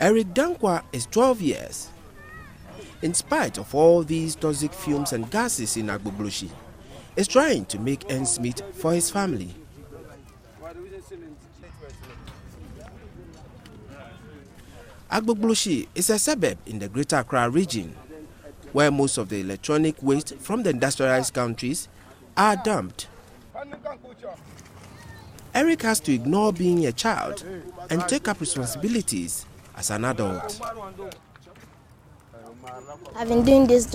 Eric Dankwa is 12 years. In spite of all these toxic fumes and gases in Agbogloshi, is trying to make ends meet for his family. Agbogloshi is a suburb in the Greater Accra region, where most of the electronic waste from the industrialized countries are dumped. Eric has to ignore being a child and take up responsibilities as an adult. I've been doing this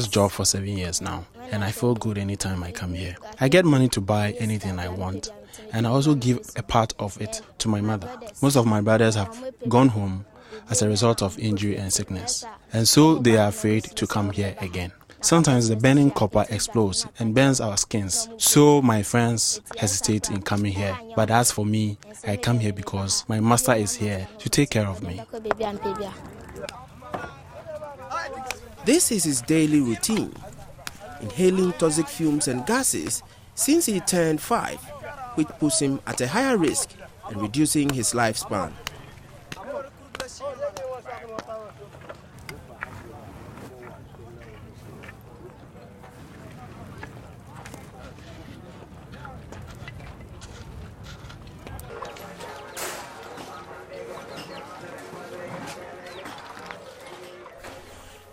job for 7 years now, and I feel good anytime I come here. I get money to buy anything I want, and I also give a part of it to my mother. Most of my brothers have gone home as a result of injury and sickness, and so they are afraid to come here again. Sometimes the burning copper explodes and burns our skins, so my friends hesitate in coming here. But as for me, I come here because my master is here to take care of me. This is his daily routine, inhaling toxic fumes and gases since he turned 5, which puts him at a higher risk and reducing his lifespan.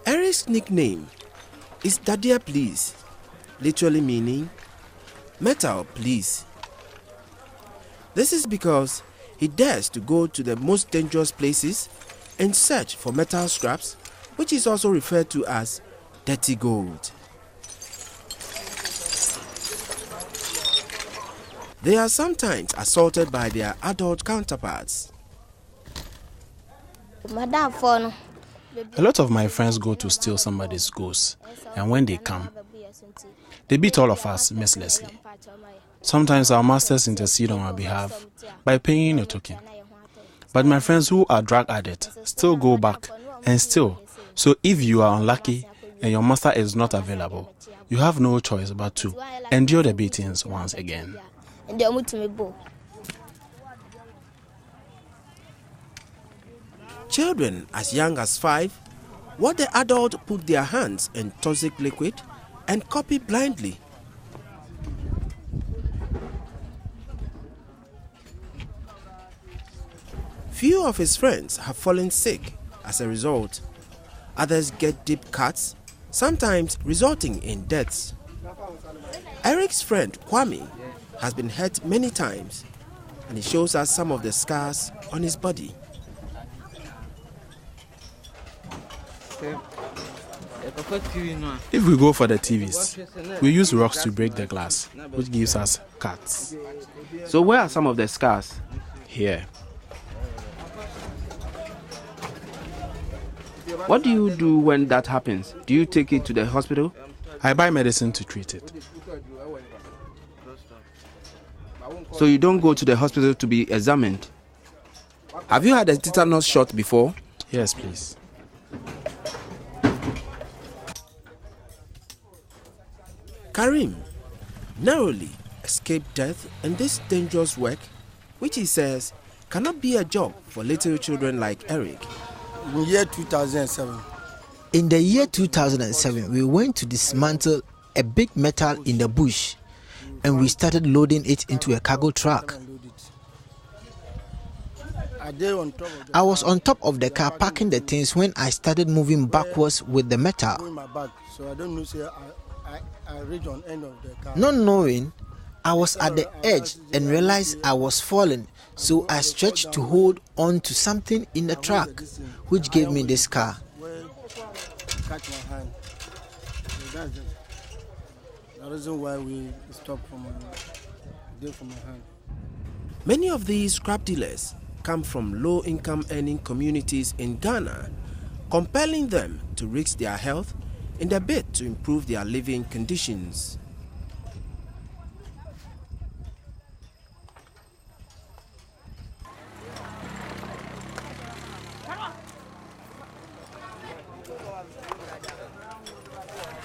Eric's nickname is Dadia Please, literally meaning metal please. This is because he dares to go to the most dangerous places and search for metal scraps, which is also referred to as dirty gold. They are sometimes assaulted by their adult counterparts. A lot of my friends go to steal somebody's goods, and when they come, they beat all of us mercilessly. Sometimes our masters intercede on our behalf by paying a token. But my friends who are drug addicts still go back and steal. So if you are unlucky and your master is not available, you have no choice but to endure the beatings once again. Children as young as 5 watch the adult put their hands in toxic liquid and copy blindly. Few of his friends have fallen sick as a result. Others get deep cuts, sometimes resulting in deaths. Eric's friend Kwame has been hurt many times, and he shows us some of the scars on his body. If we go for the TVs, we use rocks to break the glass, which gives us cuts. So where are some of the scars? Here. What do you do when that happens? Do you take it to the hospital? I buy medicine to treat it. So you don't go to the hospital to be examined? Have you had a tetanus shot before? Yes, please. Karim narrowly escaped death in this dangerous work, which he says cannot be a job for little children like Eric. In the year 2007, we went to dismantle a big metal in the bush, and we started loading it into a cargo truck. I was on top of the car packing the things when I started moving backwards with the metal. Not knowing, I was at the edge and realized I was falling, so I stretched to hold on to something in the truck, which gave me this scar. Many of these scrap dealers come from low-income earning communities in Ghana, compelling them to risk their health in the bid to improve their living conditions.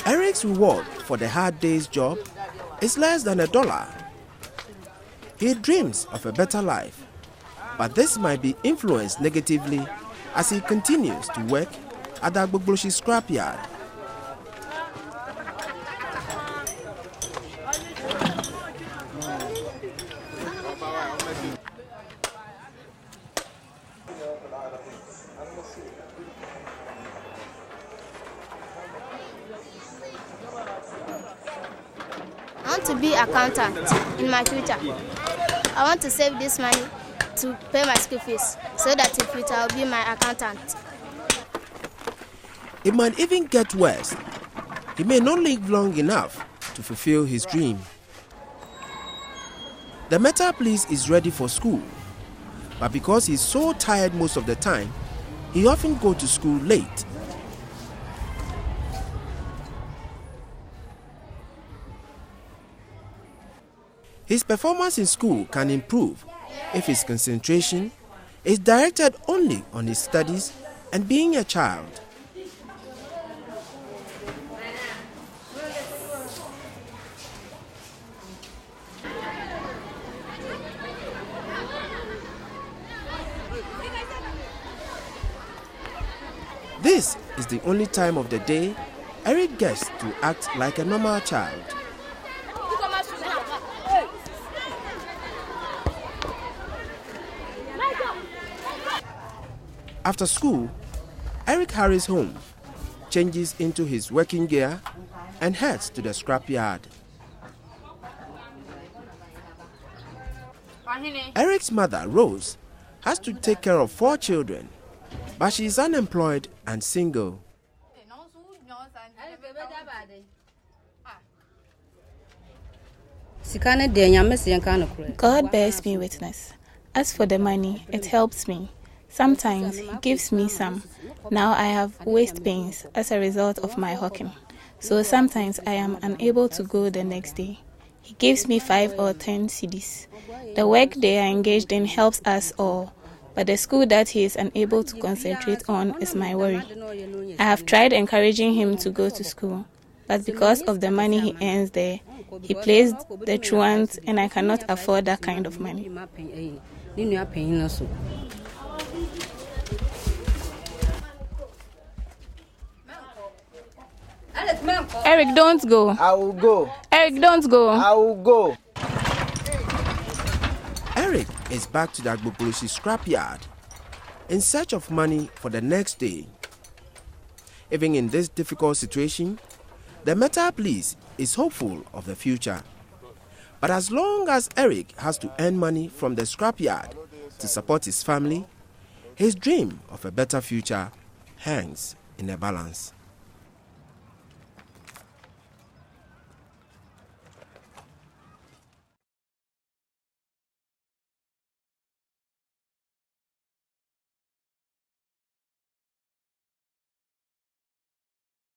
Eric's reward for the hard day's job is less than $1. He dreams of a better life, but this might be influenced negatively as he continues to work at the Agbogboshi scrapyard. I want to be an accountant in my future. I want to save this money to pay my school fees so that in future I'll be my accountant. It might even get worse. He may not live long enough to fulfill his dream. The Meta Police is ready for school, but because he's so tired most of the time, he often goes to school late. His performance in school can improve if his concentration is directed only on his studies and being a child. This is the only time of the day Eric gets to act like a normal child. After school, Eric hurries home, changes into his working gear, and heads to the scrapyard. Eric's mother, Rose, has to take care of 4 children, but she is unemployed and single. God bears me witness. As for the money, it helps me. Sometimes he gives me some. Now I have waist pains as a result of my hawking. So sometimes I am unable to go the next day. He gives me 5 or 10 cedis. The work they are engaged in helps us all, but the school that he is unable to concentrate on is my worry. I have tried encouraging him to go to school, but because of the money he earns there, he plays the truant and I cannot afford that kind of money. Eric, don't go. I will go. Eric, don't go. I will go. Eric is back to the Agbogboshi scrapyard in search of money for the next day. Even in this difficult situation, the Meta Police is hopeful of the future. But as long as Eric has to earn money from the scrapyard to support his family, his dream of a better future hangs in a balance.